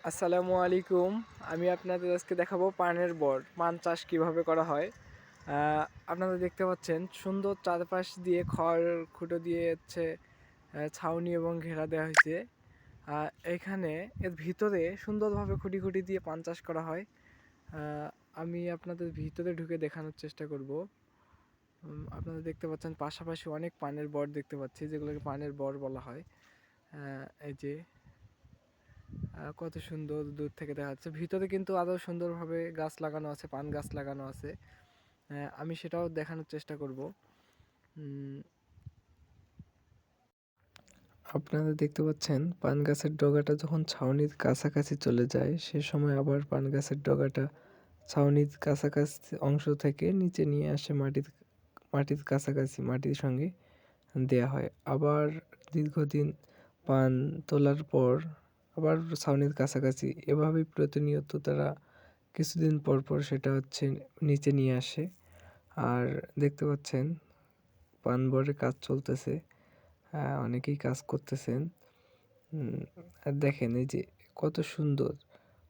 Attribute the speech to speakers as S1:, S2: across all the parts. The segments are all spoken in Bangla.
S1: আসসালামু আলাইকুম। আমি আপনাদের আজকে দেখাবো পানের বর। পান চাষ কিভাবে করা হয়। আপনারা দেখতে পাচ্ছেন সুন্দর চারপাশ দিয়ে খড় খুঁটো দিয়ে ছাউনি এবং ঘেরা দেওয়া হয়েছে। এখানে এর ভিতরে সুন্দরভাবে খুঁটি খুঁটি দিয়ে পান চাষ করা হয়। আমি আপনাদের ভিতরে ঢুকে দেখানোর চেষ্টা করব। আপনারা দেখতে পাচ্ছেন পাশাপাশি অনেক পানের বর দেখতে পাচ্ছি, যেগুলোকে পানের বর বলা হয়। এই যে কত সুন্দর দূর থেকে দেখা যাচ্ছে। ভিতরে কিন্তু আরও সুন্দরভাবে গাছ লাগানো আছে, পান গাছ লাগানো আছে। আমি সেটাও দেখানোর চেষ্টা করব। আপনারা দেখতে পাচ্ছেন পান গাছের ডগাটা যখন ছাউনির কাছাকাছি চলে যায়, সে সময় আবার পান গাছের ডগাটা ছাউনির কাছাকাছি অংশ থেকে নিচে নিয়ে আসে মাটির কাছাকাছি, মাটির সঙ্গে দেয়া হয়। আবার দীর্ঘদিন পান তোলার পর আবার ছাউনির কাছাকাছি এভাবেই প্রতিনিয়ত তারা কিছুদিন পর পর সেটা নিচে নিয়ে আসে। আর দেখতে পাচ্ছেন পান বরের কাজ চলতেছে। অনেকেই কাজ করতেছেন। আর দেখেন এই যে কত সুন্দর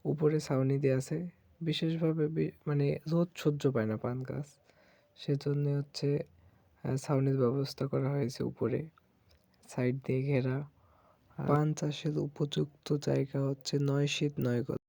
S1: উপরে ছাউনি দেয়া আছে। বিশেষভাবে মানে রোদ সহ্য পায় না পান গাছ, সেজন্য ছাউনির ব্যবস্থা করা হয়েছে উপরে, সাইড দিয়ে ঘেরা। পান চাষের উপযুক্ত জায়গা ৯ শীত ৯ গজ।